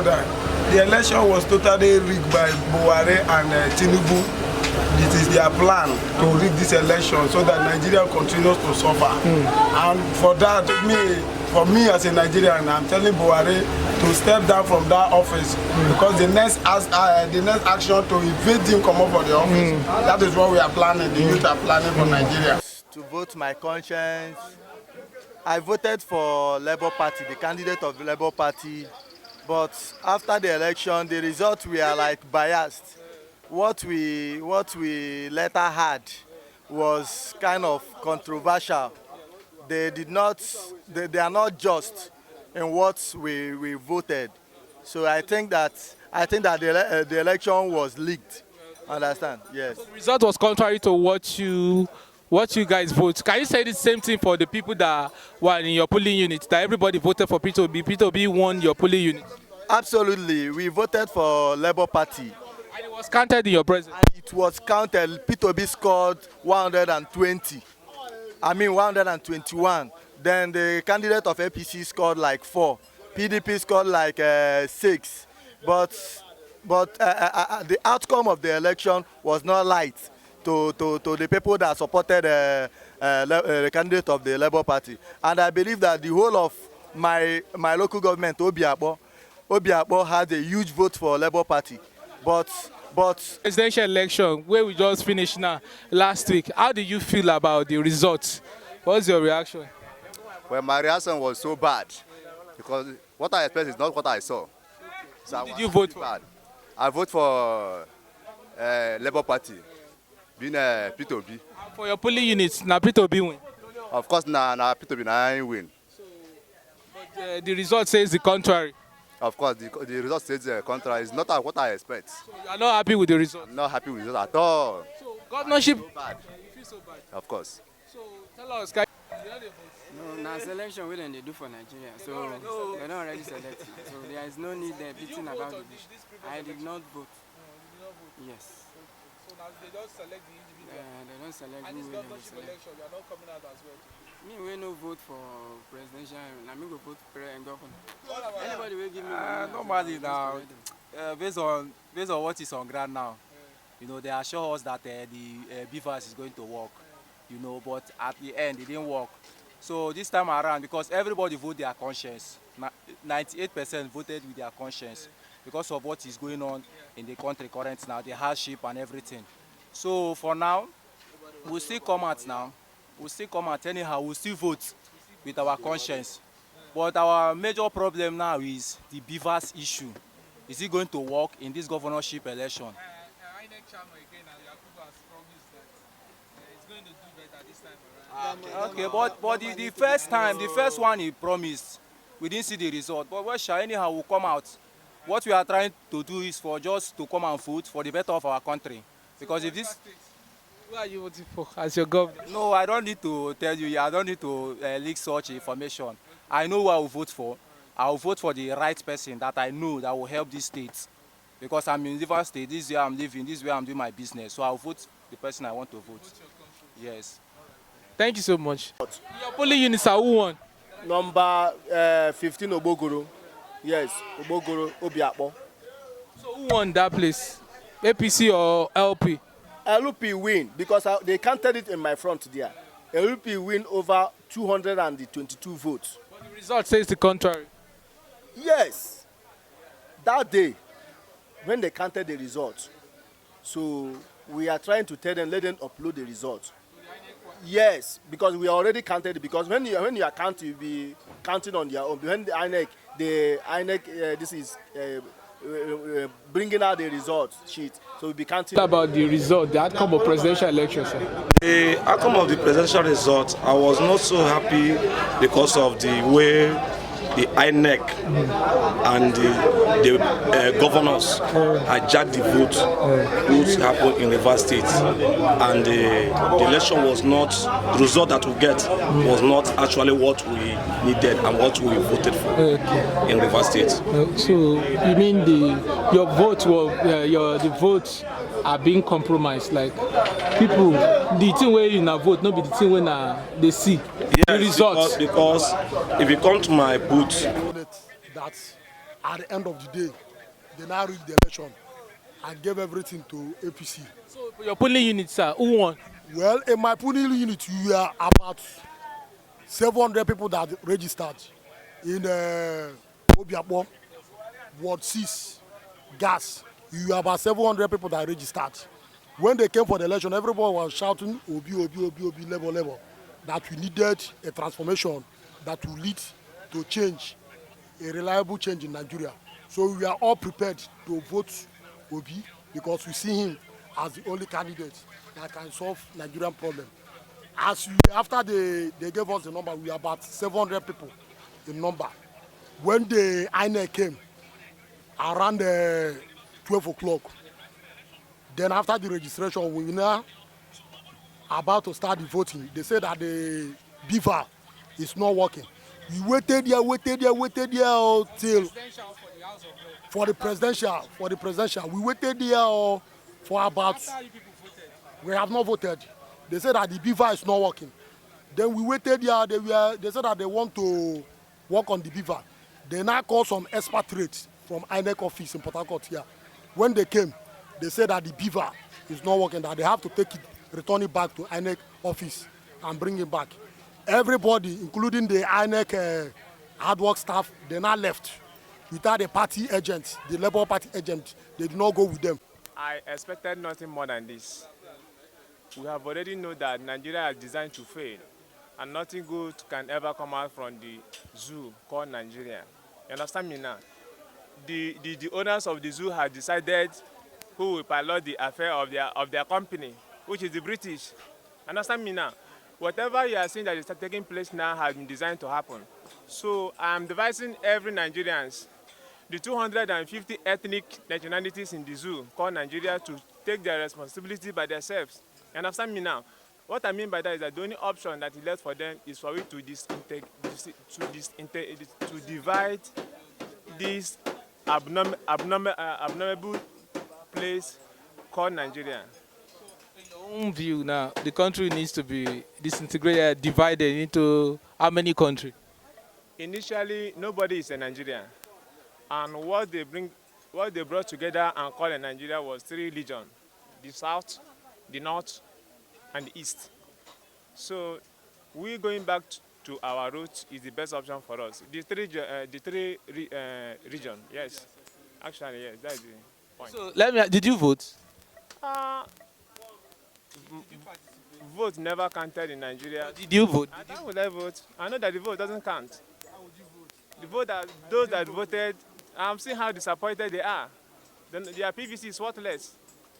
brother, the election was totally rigged by Buhari and TINUBU. It is their plan to rig this election so that Nigeria continues to suffer. And for that, for me as a Nigerian, I'm telling Buhari to step down from that office because the next action to evade him come up for the office. That is what we are planning. The youth are planning for Nigeria. To vote my conscience, I voted for Labour Party, the candidate of the Labour Party. But after the election, the results were like biased. What we later had was kind of controversial. They are not just in what we voted. So I think that the election was leaked. Understand? Yes. So the result was contrary to what you guys vote. Can you say the same thing for the people that were in your polling unit? That everybody voted for P2B. P2B won your polling unit. Absolutely. We voted for Labour Party. And it was counted in your presence. And it was counted. P2B scored 120. 121. Then the candidate of APC scored like 4. PDP scored like 6. But the outcome of the election was not light to the people that supported the candidate of the Labour Party. And I believe that the whole of my local government, Obiakpo had a huge vote for Labour Party. But presidential election, where we just finished now, last week, how did you feel about the results? What's your reaction? Well, my reaction was so bad because what I expect is not what I saw. So Who did you vote for? Bad. I vote for Labour Party, being P2B. For your polling units, now P2B win. Of course, na P2B na win. But the result says the contrary. Of course, the result says the contrary. It's not what I expect. So you are not happy with the result? I'm not happy with it at all. So governorship, So bad. you feel so bad? Of course. So tell us, guys. No, now selection we they do for Nigeria, so they don't already select it. So there is no need there beating about it. I did not vote. Yes. So now they don't select the individual. They don't select. And who this they will governorship select. election, you are not coming out as well. Me we no vote for presidential. I mean go vote for governor. Anybody will give me. Normally now, based on what is on ground now, they assure us that the BVAS is going to work, but at the end it didn't work. So this time around, because everybody voted their conscience, 98% voted with their conscience because of what is going on in the country currently now, the hardship and everything. So for now, we'll still come out now. We'll still come out anyhow. We'll still vote with our conscience. But our major problem now is the BVAS issue. Is it going to work in this governorship election? Okay, but the first one he promised, we didn't see the result. But well, anyhow, we'll come out. What we are trying to do is for just to come and vote for the better of our country. Because if this... Who are you voting for as your governor? No, I don't need to tell you. I don't need to leak such information. I know who I will vote for. I will vote for the right person that I know that will help this state. Because I'm in different state. This is where I'm living. This is where I'm doing my business. So I will vote the person I want to vote. Yes. Thank you so much. Your polling units are who won? Number 15 Obogoro. Yes, Obogoro, Obiakpo. So who won that place? APC or LP? LP win because they counted it in my front there. LP win over 222 votes. But the result says the contrary. Yes. That day, when they counted the results, so we are trying to tell them, let them upload the results. Yes, because we already counted it. Because when you are counting, you'll be counting on your own. When the INEC, this is bringing out the results sheet, so we'll be counting. About the result, the outcome of presidential election, sir. The outcome of the presidential result, I was not so happy because of the way the INEC and the governors hijacked the vote which happened in Rivers State, and the election was not, the result that we get was not actually what we needed and what we voted for in Rivers State. So you mean your votes were the votes are being compromised, like people, the thing where you vote, not be the thing when they see the results. Because if you come to my booth, that At the end of the day, they now rigged the election and gave everything to APC. So for your polling unit, sir, who won? Well, in my polling unit, we are about 700 people that registered in Obiakpo, Ward 6, Gas. You are about 700 people that registered. When they came for the election, everybody was shouting, Obi, Obi, Obi, Obi, level, level, that we needed a transformation that will lead to change, a reliable change in Nigeria. So we are all prepared to vote Obi because we see him as the only candidate that can solve Nigerian problem. After they gave us the number, we are about 700 people in number. When the INEC came around 12 o'clock, then after the registration, we were now about to start the voting. They said that the beaver is not working. We waited there till for the presidential. We waited there for about. We have not voted. They said that the beaver is not working. Then we waited there. They said that they want to work on the beaver. They now called some expatriates from INEC office in Port Harcourt here. When they came, they said that the beaver is not working, that they have to take it, return it back to INEC office and bring it back. Everybody, including the INEC hard work staff, they now left without the party agent, the Labour Party agent. They did not go with them. I expected nothing more than this. We have already known that Nigeria is designed to fail, and nothing good can ever come out from the zoo called Nigeria. You understand me now? The owners of the zoo have decided who will pilot the affair of their company, which is the British. Understand me now? Whatever you are seeing that is taking place now has been designed to happen. So I'm advising every Nigerians, the 250 ethnic nationalities in the zoo called Nigeria, to take their responsibility by themselves. You understand me now? What I mean by that is that the only option that is left for them is for it to divide this abnormal place called Nigeria. In your own view now, the country needs to be disintegrated, divided into how many countries? Initially, nobody is a Nigerian. And what they brought together and called a Nigeria was 3 regions: the south, the north, and the east. So we going back to our roots is the best option for us. The three region, yes. Actually, yes, that's the point. So did you vote? Vote never counted in Nigeria. Did you vote? How would I vote? I know that the vote doesn't count. The vote those that voted, I'm seeing how disappointed they are. Then their PVC is worthless.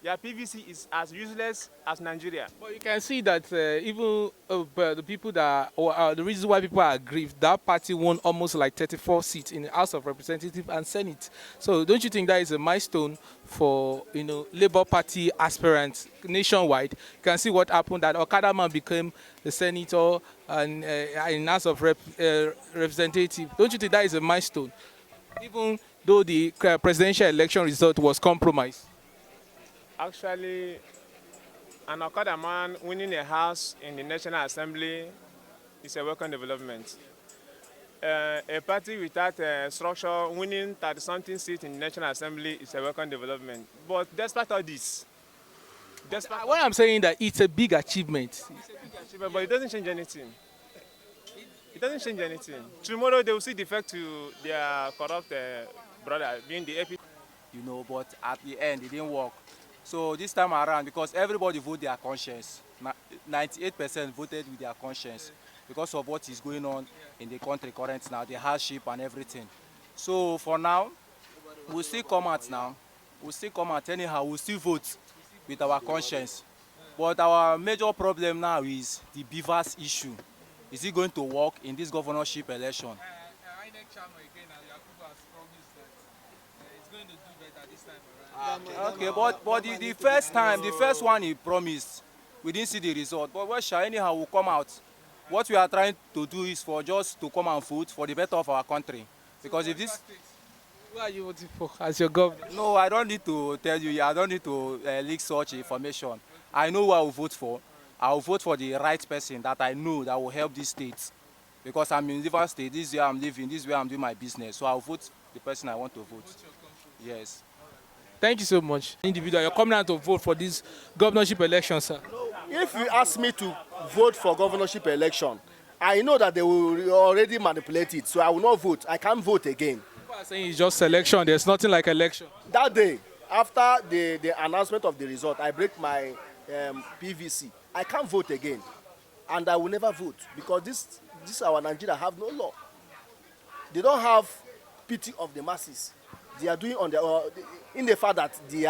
Their PVC is as useless as Nigeria. But you can see that even the people that, the reason why people are aggrieved, that party won almost like 34 seats in the House of Representatives and Senate. So don't you think that is a milestone for Labour Party aspirants nationwide? You can see what happened, that Okada man became the senator and in House of Representatives. Don't you think that is a milestone, even though the presidential election result was compromised? Actually, an Okada man winning a house in the National Assembly is a welcome development. A party without structure winning 30-something seats in the National Assembly is a welcome development. But despite all this, what I'm saying that it's a big achievement. It's a big achievement, but it doesn't change anything. It doesn't change anything. Tomorrow they will see the effect to their corrupt brother being the AP. But at the end it didn't work. So this time around, because everybody voted their conscience, 98% voted with their conscience because of what is going on in the country currently now, the hardship and everything. So for now, we'll still come out now. We'll still come out anyhow. We'll still vote with our conscience. But our major problem now is the beavers issue. Is it going to work in this governorship election? Okay, but the first one he promised, we didn't see the result. But well, anyhow, will come out. What we are trying to do is for just to come and vote for the better of our country. Because if this... Who are you voting for as your governor? No, I don't need to tell you. I don't need to leak such information. I know who I will vote for. I will vote for the right person that I know that will help this state. Because I'm in River State, this is where I'm living, this is where I'm doing my business. So I will vote the person I want to vote. Yes. Thank you so much. Individual, you're coming out to vote for this governorship election, sir. If you ask me to vote for governorship election, I know that they will already manipulate it, so I will not vote. I can't vote again. People are saying it's just election. There's nothing like election. That day, after the announcement of the result, I break my PVC. I can't vote again, and I will never vote because this our Nigeria have no law. They don't have pity of the masses. They are doing on their in the fact that they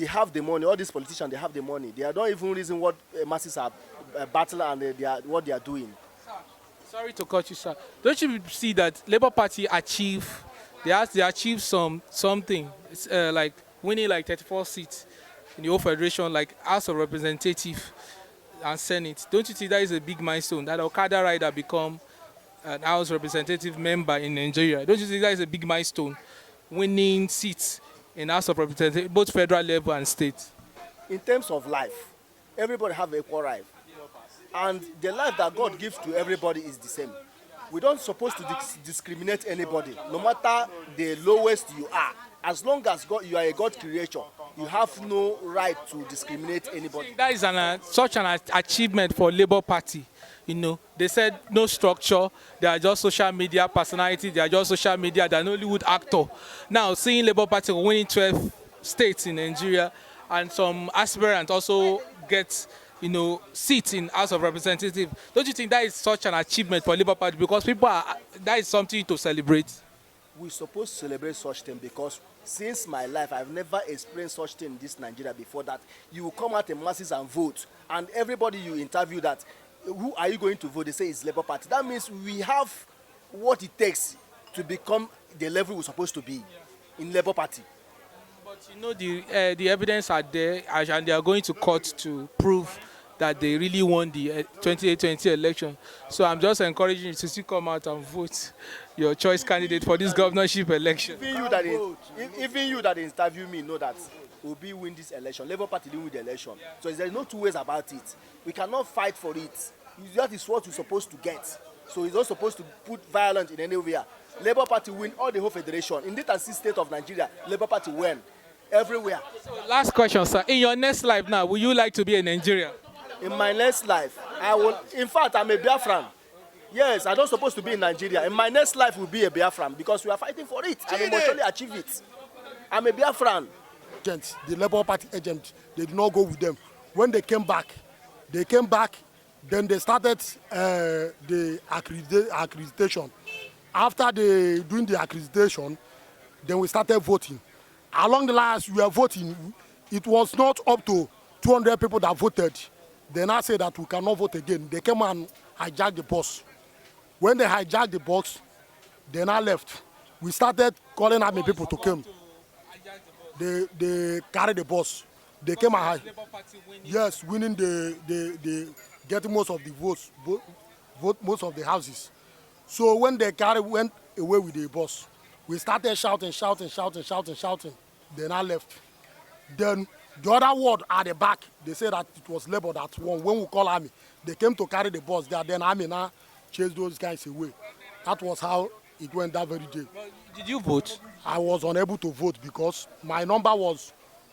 have the money. All these politicians, they have the money. They don't even reason what masses are battling and what they are doing. Sorry to cut you, sir. Don't you see that Labour Party they achieved something like winning like 34 seats in the whole federation, like House of Representatives and Senate? Don't you think that is a big milestone that Okada rider become an House Representative member in Nigeria? Don't you think that is a big milestone, winning seats in House of Representatives, both federal level and state? In terms of life, everybody have equal right. And the life that God gives to everybody is the same. We don't supposed to discriminate anybody, no matter the lowest you are. As long as you are a God creature, you have no right to discriminate anybody. That is such an achievement for Labour Party. You know, they said no structure, they are just social media personality, they are just social media, they are an Hollywood actor. Now, seeing Labour Party winning 12 states in Nigeria and some aspirants also get, seats in House of Representatives, don't you think that is such an achievement for Labour Party? Because that is something to celebrate. We're supposed to celebrate such thing because since my life, I've never experienced such thing in this Nigeria before, that you will come out in masses and vote, and everybody you interview that, who are you going to vote? They say it's Labour Party. That means we have what it takes to become the level we're supposed to be in Labour Party. But the evidence are there, and they are going to court to prove that they really won the 2020 election. So I'm just encouraging you to still come out and vote your choice candidate for this governorship election. Even you that interview me know that Obi win this election. Labour Party didn't win the election. So there's no two ways about it. We cannot fight for it. That is what we're supposed to get. So it's not supposed to put violence in anywhere. Labour Party win all the whole federation. In the 6 state of Nigeria, Labour Party win everywhere. So last question, sir. In your next life now, would you like to be a Nigerian? In my next life, I will. In fact, I'm a Biafran. Yes, I don't supposed to be in Nigeria. In my next life, will be a Biafran because we are fighting for it and emotionally achieve it. I'm a Biafran. The Labour Party agent, they did not go with them. When they came back, then they started the accreditation. After they doing the accreditation, then we started voting. Along the lines, we were voting. It was not up to 200 people that voted. They now say that we cannot vote again. They came and hijacked the bus. When they hijacked the bus, they now left. We started calling army people to come. They carried the bus. They came and winning the getting most of the votes, most of the houses. So when they went away with the bus, we started shouting. They now left. Then the other ward at the back, they said that it was Labour that won. When we call army, they came to carry the bus there. Then army now chased those guys away. That was how it went that very day. Did you vote? I was unable to vote because my number was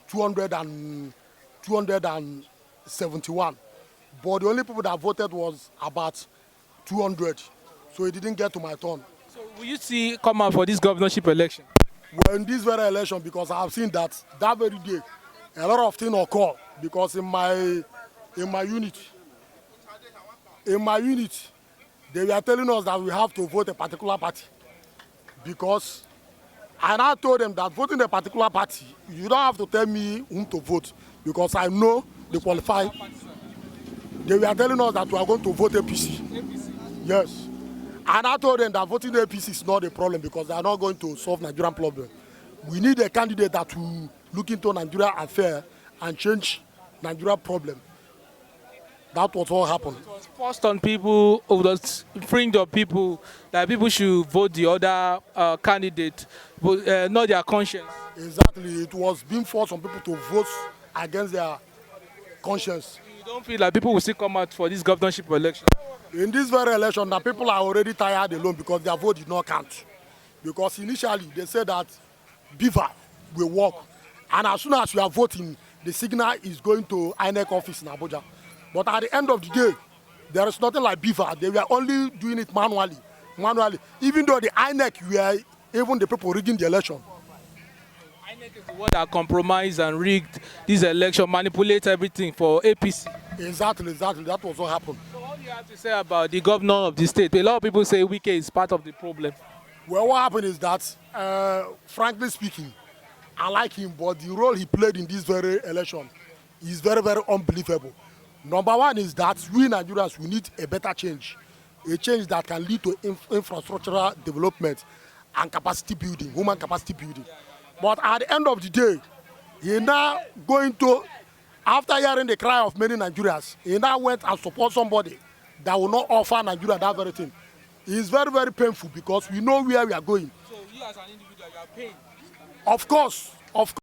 271. But the only people that voted was about 200. So it didn't get to my turn. So will you come out for this governorship election? Well, in this very election, because I have seen that very day, a lot of things occur. Because in my unit, they were telling us that we have to vote a particular party. Because I now told them that voting a particular party, you don't have to tell me whom to vote. Because I know they qualify. They were telling us that we are going to vote APC. Yes. And I told them that voting APC is not a problem because they are not going to solve Nigerian problem. We need a candidate that will look into Nigeria affair and change Nigeria problem. That was what happened. It was forced on people, freeing the people, that people should vote the other candidate, but not their conscience. Exactly. It was being forced on people to vote against their conscience. You don't feel like people will still come out for this governorship election? In this very election, the people are already tired alone because their vote did not count. because initially they said that beaver will work, and as soon as you are voting, the signal is going to INEC office in Abuja. But at the end of the day, there is nothing like beaver. They were only doing it manually. Even though the INEC were even the people rigging the election. INEC is the one that compromised and rigged this election, manipulate everything for APC. Exactly. That was what happened. So what do you have to say about the governor of the state? A lot of people say Wike is part of the problem. Well, what happened is that, frankly speaking, I like him, but the role he played in this very election is very, very unbelievable. Number one is that we Nigerians, we need a better change. A change that can lead to infrastructural development and capacity building, human capacity building. But at the end of the day, he now going to, after hearing the cry of many Nigerians, he now went and support somebody that will not offer Nigeria that very thing. It's very, very painful because we know where we are going. So you as an individual, you are paid. Of course.